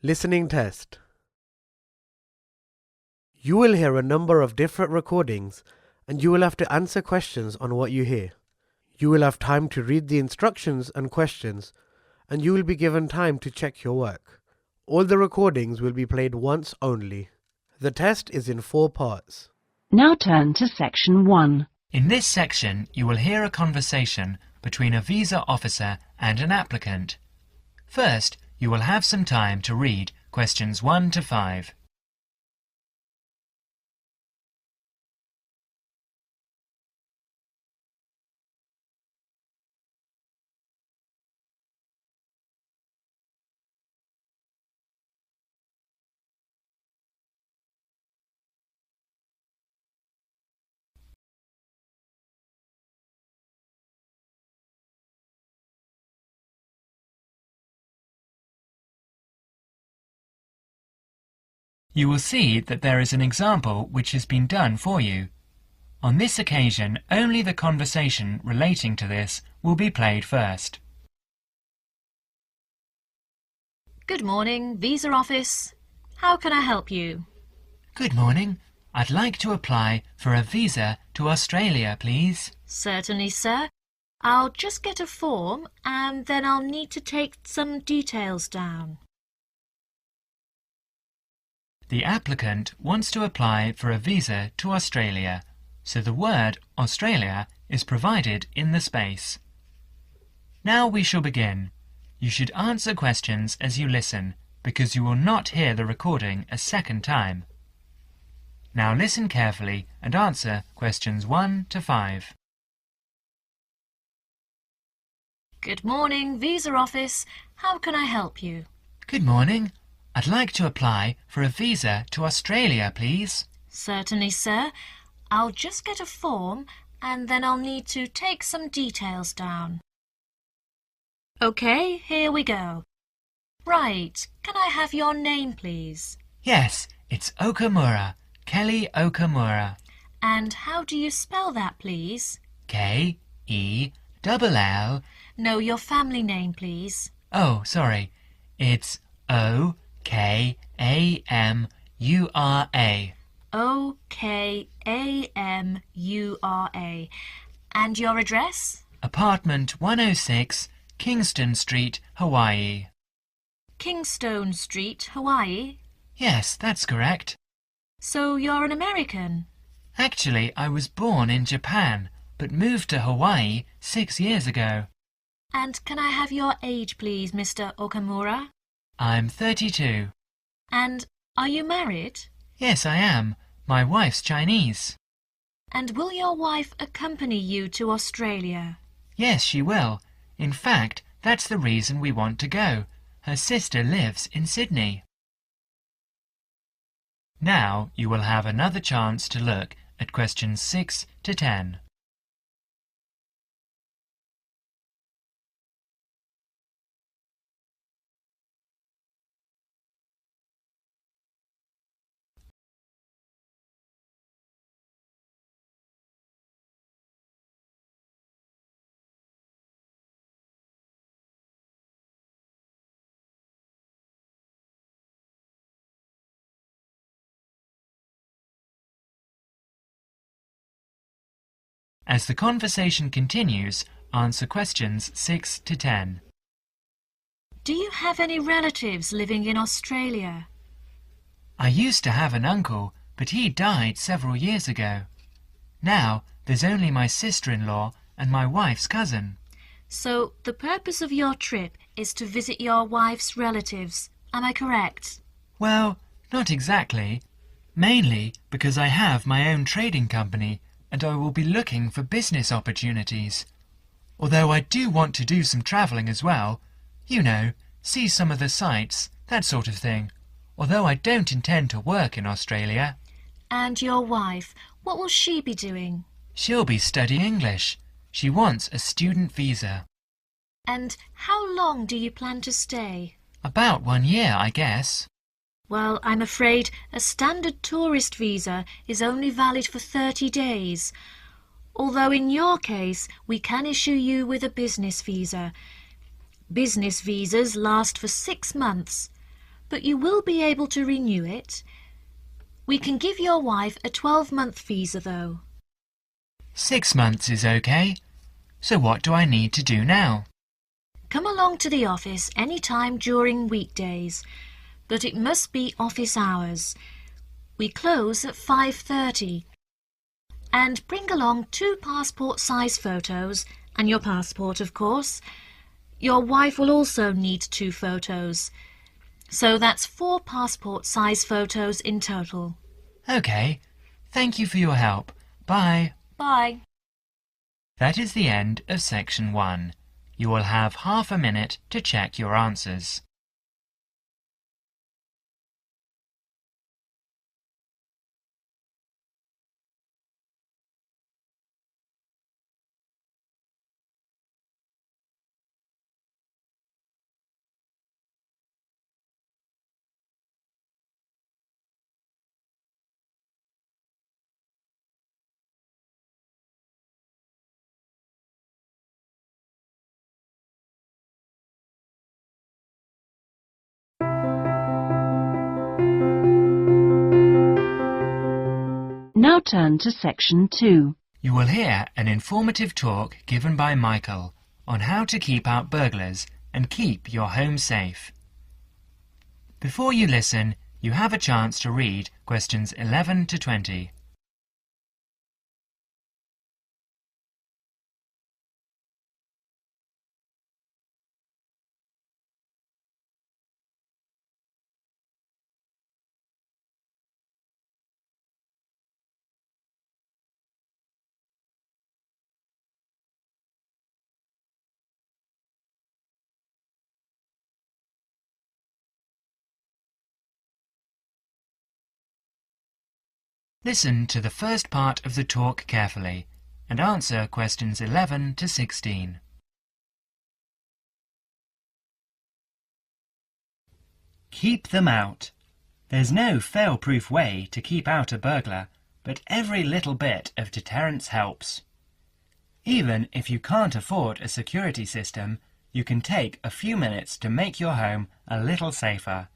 Listening test. You will hear a number of different recordings and you will have to answer questions on what you hear. You will have time to read the instructions and questions and you will be given time to check your work. All the recordings will be played once only. The test is in 4 parts. Now turn to Section 1. In this section, you will hear a conversation between a visa officer and an applicant. First, you will have some time to read questions 1 to 5. You will see that there is an example which has been done for you. On this occasion, only the conversation relating to this will be played first. Good morning, Visa Office. How can I help you? Good morning. I'd like to apply for a visa to Australia, please. Certainly, sir. I'll just get a form and then I'll need to take some details down. The applicant wants to apply for a visa to Australia, so the word Australia is provided in the space. Now we shall begin. You should answer questions as you listen, because you will not hear the recording a second time. Now listen carefully and answer questions 1 to 5. Good morning, Visa Office. How can I help you? Good morning. I'd like to apply for a visa to Australia, please. Certainly, sir. I'll just get a form and then I'll need to take some details down. OK, here we go. Right, can I have your name, please? Yes, it's Okamura, Kelly Okamura. And how do you spell that, please? K-E-L-L. No, your family name, please. Oh, sorry. It's O-K-A-M-U-R-A. O-K-A-M-U-R-A. And your address? Apartment 106, Kingston Street, Hawaii. Kingstone Street, Hawaii? Yes, that's correct. So you're an American? Actually, I was born in Japan, but moved to Hawaii 6 years ago. And can I have your age, please, Mr. Okamura? I'm 32. And are you married? Yes, I am. My wife's Chinese. And will your wife accompany you to Australia? Yes, she will. In fact, that's the reason we want to go. Her sister lives in Sydney. Now you will have another chance to look at questions 6 to 10. As the conversation continues, answer questions 6 to 10. Do you have any relatives living in Australia? I used to have an uncle, but he died several years ago. Now there's only my sister-in-law and my wife's cousin. So the purpose of your trip is to visit your wife's relatives, am I correct? Well, not exactly. Mainly because I have my own trading company and I will be looking for business opportunities. Although I do want to do some travelling as well. You know, see some of the sights, that sort of thing. Although I don't intend to work in Australia. And your wife, what will she be doing? She'll be studying English. She wants a student visa. And how long do you plan to stay? About 1 year, I guess. Well, I'm afraid a standard tourist visa is only valid for 30 days. Although in your case, we can issue you with a business visa. Business visas last for 6 months. but you will be able to renew it. We can give your wife a 12-month visa, though. 6 months is okay. So what do I need to do now? Come along to the office any time during weekdays, but it must be office hours. We close at 5:30. And bring along 2 passport-size photos and your passport, of course. Your wife will also need 2 photos. So that's 4 passport-size photos in total. Okay. Thank you for your help. Bye. Bye. That is the end of section 1. You will have half a minute to check your answers. Now turn to section 2. You will hear an informative talk given by Michael on how to keep out burglars and keep your home safe. Before you listen, you have a chance to read questions 11 to 20. Listen to the first part of the talk carefully and answer questions 11 to 16. Keep them out. There's no fail-proof way to keep out a burglar, but every little bit of deterrence helps. Even if you can't afford a security system, you can take a few minutes to make your home a little safer.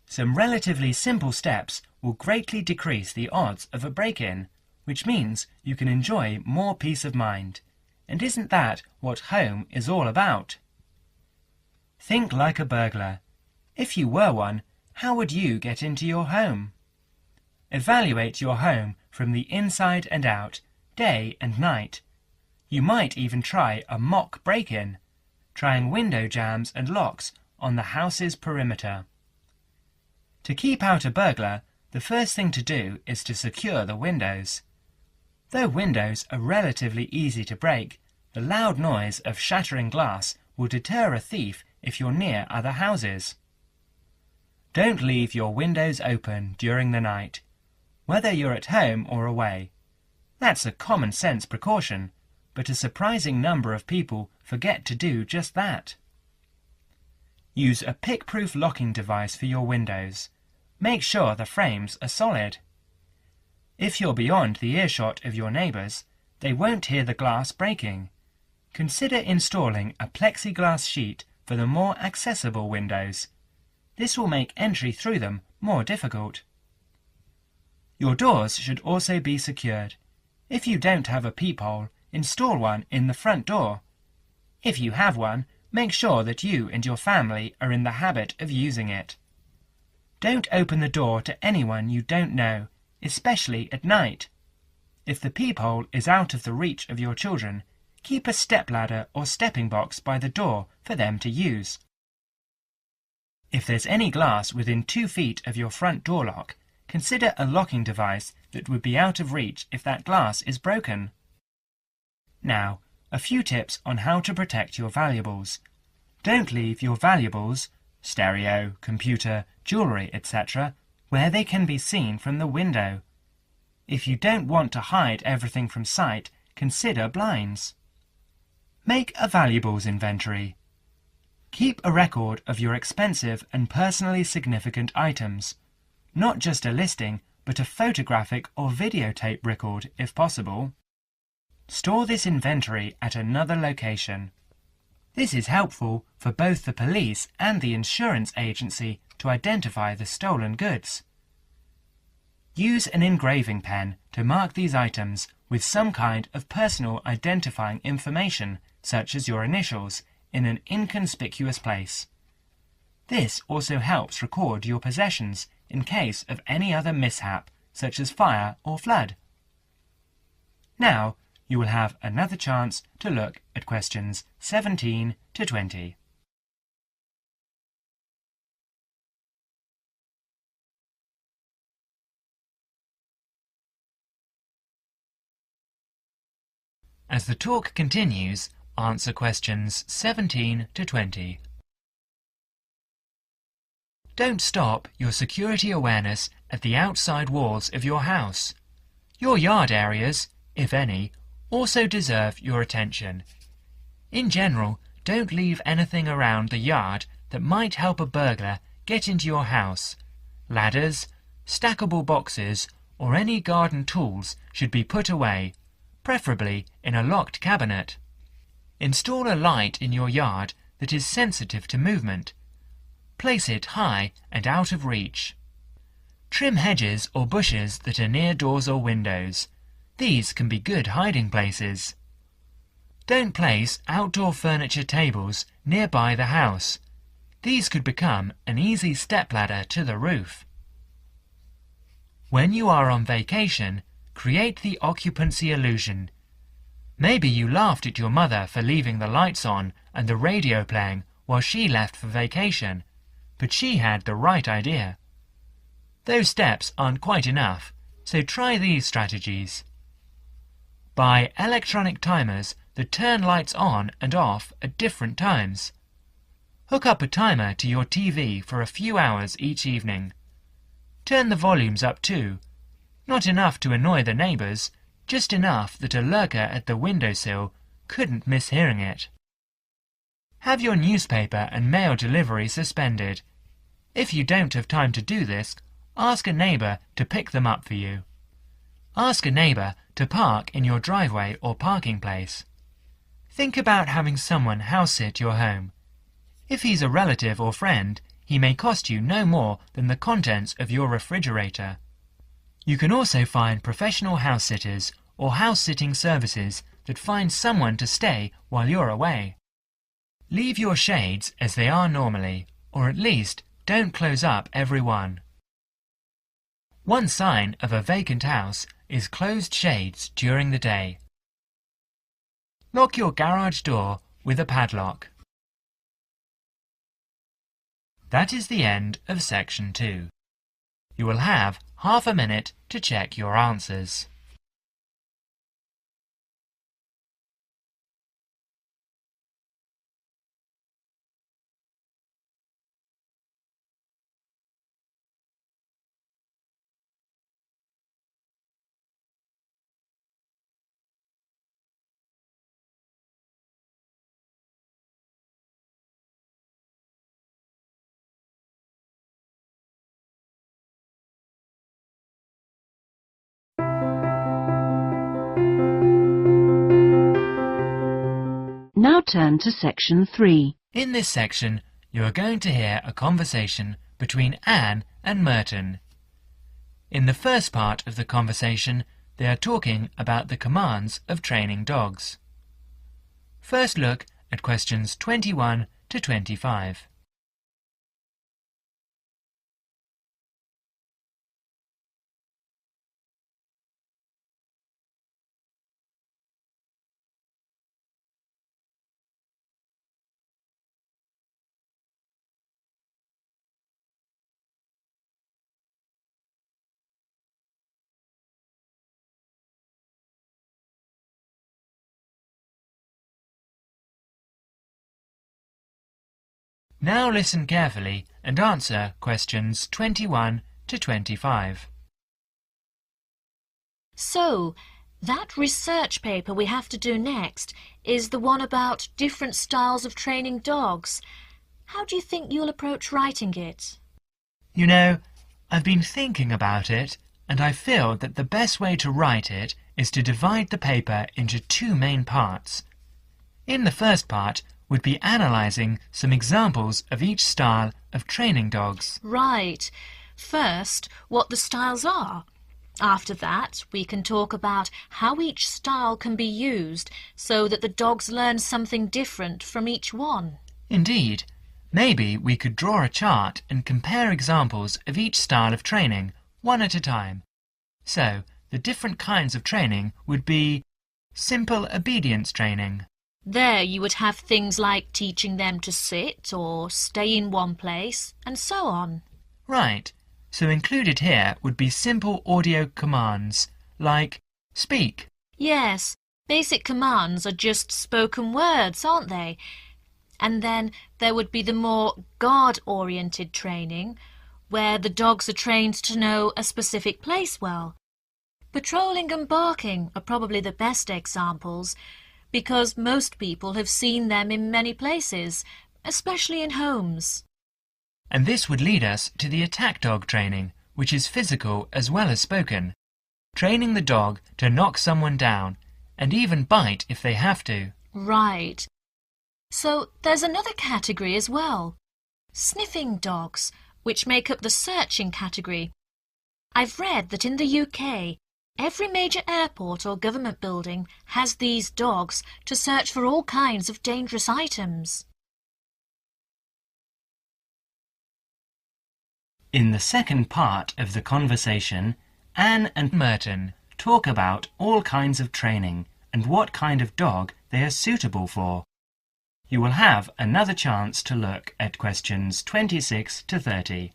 Some relatively simple steps will greatly decrease the odds of a break-in, which means you can enjoy more peace of mind. And isn't that what home is all about? Think like a burglar. If you were one, how would you get into your home? Evaluate your home from the inside and out, day and night. You might even try a mock break-in, trying window jambs and locks on the house's perimeter. To keep out a burglar, the first thing to do is to secure the windows. Though windows are relatively easy to break, the loud noise of shattering glass will deter a thief if you're near other houses. Don't leave your windows open during the night, whether you're at home or away. That's a common sense precaution, but a surprising number of people forget to do just that. Use a pick-proof locking device for your windows. Make sure the frames are solid. If you're beyond the earshot of your neighbours, they won't hear the glass breaking. Consider installing a plexiglass sheet for the more accessible windows. This will make entry through them more difficult. Your doors should also be secured. If you don't have a peephole, install one in the front door. If you have one, make sure that you and your family are in the habit of using it. Don't open the door to anyone you don't know, especially at night. If the peephole is out of the reach of your children, keep a stepladder or stepping box by the door for them to use. If there's any glass within 2 feet of your front door lock, consider a locking device that would be out of reach if that glass is broken. Now, a few tips on how to protect your valuables. Don't leave your valuables, stereo, computer, jewellery, etc., where they can be seen from the window. If you don't want to hide everything from sight, consider blinds. Make a valuables inventory. Keep a record of your expensive and personally significant items. Not just a listing, but a photographic or videotape record if possible. Store this inventory at another location. This is helpful for both the police and the insurance agency to identify the stolen goods. Use an engraving pen to mark these items with some kind of personal identifying information, such as your initials, in an inconspicuous place. This also helps record your possessions in case of any other mishap, such as fire or flood. Now you will have another chance to look at questions 17 to 20. As the talk continues, answer questions 17 to 20. Don't stop your security awareness at the outside walls of your house. Your yard areas, if any, also deserve your attention. In general, don't leave anything around the yard that might help a burglar get into your house. Ladders, stackable boxes, or any garden tools should be put away, preferably in a locked cabinet. Install a light in your yard that is sensitive to movement. Place it high and out of reach. Trim hedges or bushes that are near doors or windows. These can be good hiding places. Don't place outdoor furniture tables nearby the house. These could become an easy stepladder to the roof. When you are on vacation, create the occupancy illusion. Maybe you laughed at your mother for leaving the lights on and the radio playing while she left for vacation, but she had the right idea. Those steps aren't quite enough, so try these strategies. Buy electronic timers that turn lights on and off at different times. Hook up a timer to your TV for a few hours each evening. Turn the volumes up too. Not enough to annoy the neighbours, just enough that a lurker at the windowsill couldn't miss hearing it. Have your newspaper and mail delivery suspended. If you don't have time to do this, ask a neighbour to pick them up for you. Ask a neighbour to park in your driveway or parking place. Think about having someone house-sit your home. If he's a relative or friend, he may cost you no more than the contents of your refrigerator. You can also find professional house-sitters or house-sitting services that find someone to stay while you're away. Leave your shades as they are normally, or at least don't close up every one. One sign of a vacant house is closed shades during the day. Lock your garage door with a padlock. That is the end of section 2. You will have half a minute to check your answers. Now turn to section 3. In this section, you are going to hear a conversation between Anne and Merton. In the first part of the conversation, they are talking about the commands of training dogs. First look at questions 21 to 25. Now listen carefully and answer questions 21 to 25. So, that research paper we have to do next is the one about different styles of training dogs. How do you think you'll approach writing it? You know, I've been thinking about it, and I feel that the best way to write it is to divide the paper into two main parts. In the first part, would be analysing some examples of each style of training dogs. Right. First, what the styles are. After that, we can talk about how each style can be used so that the dogs learn something different from each one. Indeed. Maybe we could draw a chart and compare examples of each style of training, one at a time. So, the different kinds of training would be simple obedience training. There you would have things like teaching them to sit or stay in one place, and so on. Right. So included here would be simple audio commands, like speak. Yes, basic commands are just spoken words, aren't they? And then there would be the more guard-oriented training, where the dogs are trained to know a specific place well. Patrolling and barking are probably the best examples, because most people have seen them in many places, especially in homes. And this would lead us to the attack dog training, which is physical as well as spoken, training the dog to knock someone down and even bite if they have to. Right. So there's another category as well, sniffing dogs, which make up the searching category. I've read that in the UK, every major airport or government building has these dogs to search for all kinds of dangerous items. In the second part of the conversation, Anne and Merton talk about all kinds of training and what kind of dog they are suitable for. You will have another chance to look at questions 26 to 30.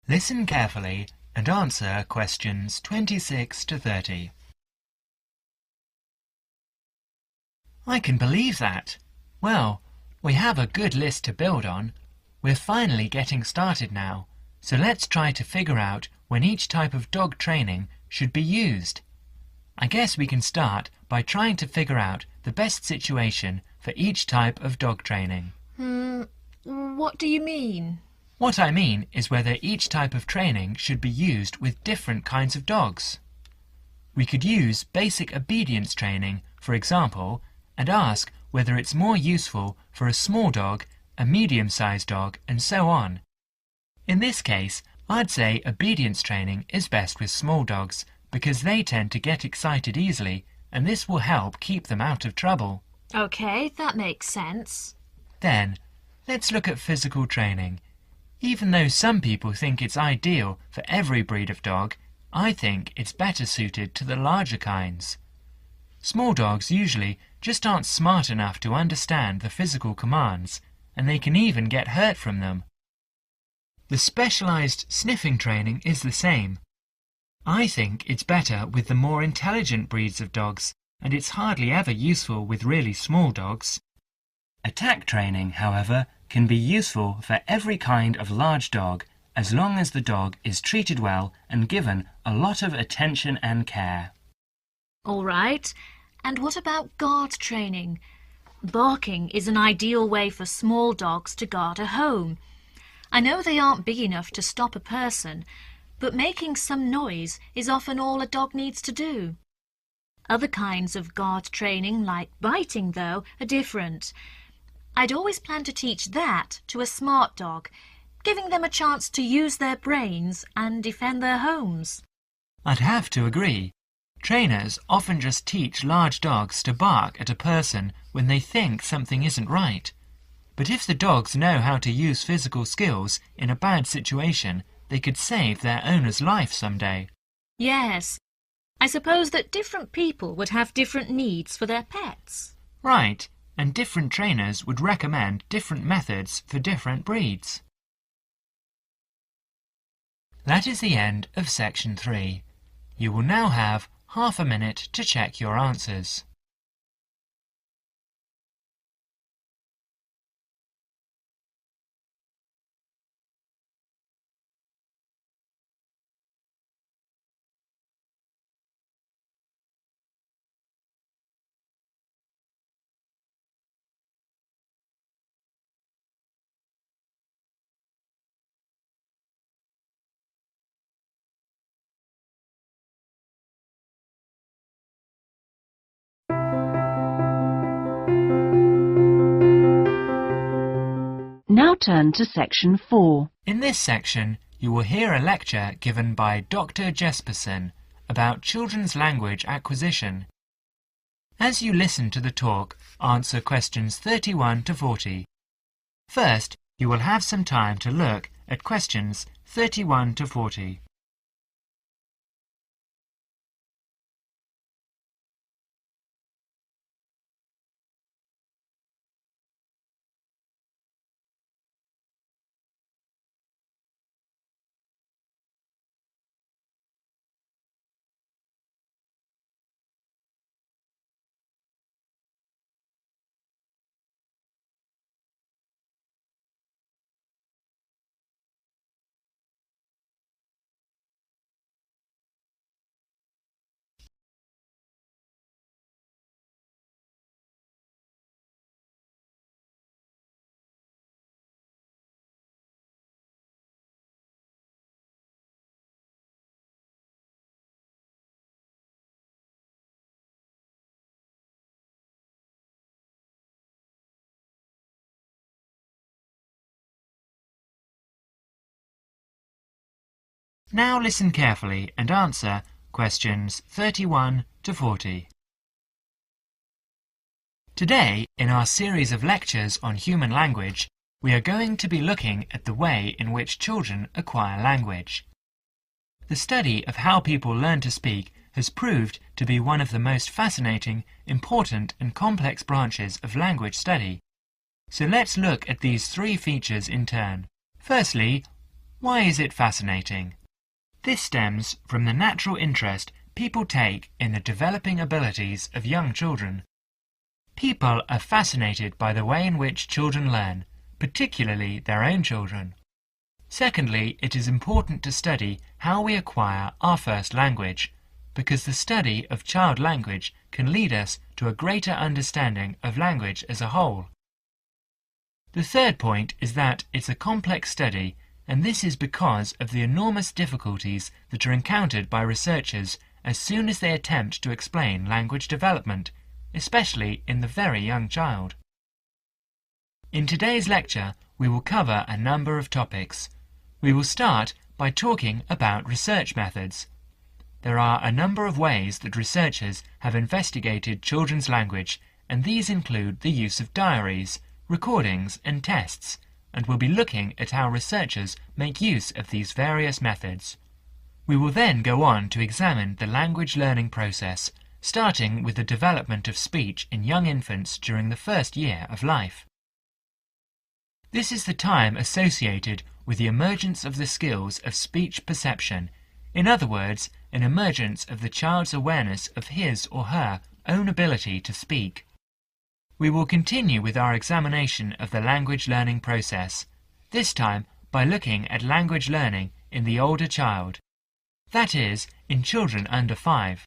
Listen carefully and answer questions 26 to 30. I can believe that. Well, we have a good list to build on. We're finally getting started now, so let's try to figure out when each type of dog training should be used. I guess we can start by trying to figure out the best situation for each type of dog training. What do you mean? What I mean is whether each type of training should be used with different kinds of dogs. We could use basic obedience training, for example, and ask whether it's more useful for a small dog, a medium-sized dog, and so on. In this case, I'd say obedience training is best with small dogs because they tend to get excited easily, and this will help keep them out of trouble. Okay, that makes sense. Then, let's look at physical training. Even though some people think it's ideal for every breed of dog, I think it's better suited to the larger kinds. Small dogs usually just aren't smart enough to understand the physical commands, and they can even get hurt from them. The specialized sniffing training is the same. I think it's better with the more intelligent breeds of dogs, and it's hardly ever useful with really small dogs. Attack training, however, can be useful for every kind of large dog as long as the dog is treated well and given a lot of attention and care. All right. And what about guard training? Barking is an ideal way for small dogs to guard a home. I know they aren't big enough to stop a person, but making some noise is often all a dog needs to do. Other kinds of guard training, like biting, though, are different. I'd always plan to teach that to a smart dog, giving them a chance to use their brains and defend their homes. I'd have to agree. Trainers often just teach large dogs to bark at a person when they think something isn't right. But if the dogs know how to use physical skills in a bad situation, they could save their owner's life someday. Yes. I suppose that different people would have different needs for their pets. Right. And different trainers would recommend different methods for different breeds. That is the end of section 3. You will now have half a minute to check your answers. Now turn to section 4. In this section, you will hear a lecture given by Dr. Jesperson about children's language acquisition. As you listen to the talk, answer questions 31 to 40. First, you will have some time to look at questions 31 to 40. Now listen carefully and answer questions 31 to 40. Today, in our series of lectures on human language, we are going to be looking at the way in which children acquire language. The study of how people learn to speak has proved to be one of the most fascinating, important and complex branches of language study. So let's look at these three features in turn. Firstly, why is it fascinating? This stems from the natural interest people take in the developing abilities of young children. People are fascinated by the way in which children learn, particularly their own children. Secondly, it is important to study how we acquire our first language, because the study of child language can lead us to a greater understanding of language as a whole. The third point is that it's a complex study, and this is because of the enormous difficulties that are encountered by researchers as soon as they attempt to explain language development, especially in the very young child. In today's lecture, we will cover a number of topics. We will start by talking about research methods. There are a number of ways that researchers have investigated children's language, and these include the use of diaries, recordings and tests, and we'll be looking at how researchers make use of these various methods. We will then go on to examine the language learning process, starting with the development of speech in young infants during the first year of life. This is the time associated with the emergence of the skills of speech perception, in other words, an emergence of the child's awareness of his or her own ability to speak. We will continue with our examination of the language learning process, this time by looking at language learning in the older child, that is, in children under 5.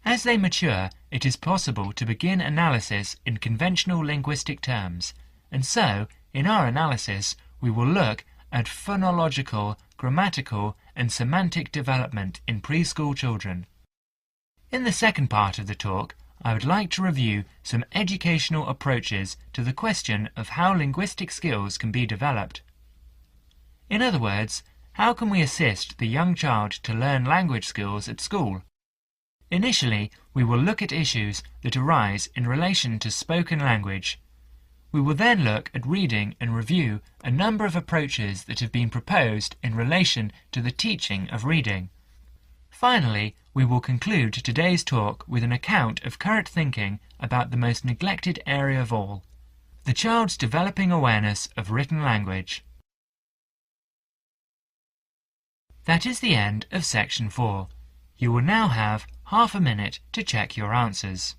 As they mature, it is possible to begin analysis in conventional linguistic terms, and so, in our analysis, we will look at phonological, grammatical, and semantic development in preschool children. In the second part of the talk, I would like to review some educational approaches to the question of how linguistic skills can be developed. In other words, how can we assist the young child to learn language skills at school? Initially, we will look at issues that arise in relation to spoken language. We will then look at reading and review a number of approaches that have been proposed in relation to the teaching of reading. Finally, we will conclude today's talk with an account of current thinking about the most neglected area of all, the child's developing awareness of written language. That is the end of section 4. You will now have half a minute to check your answers.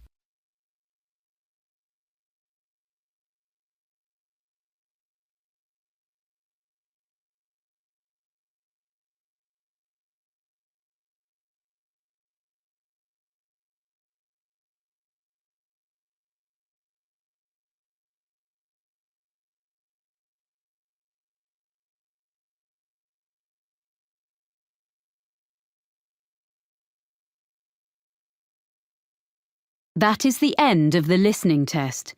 That is the end of the listening test.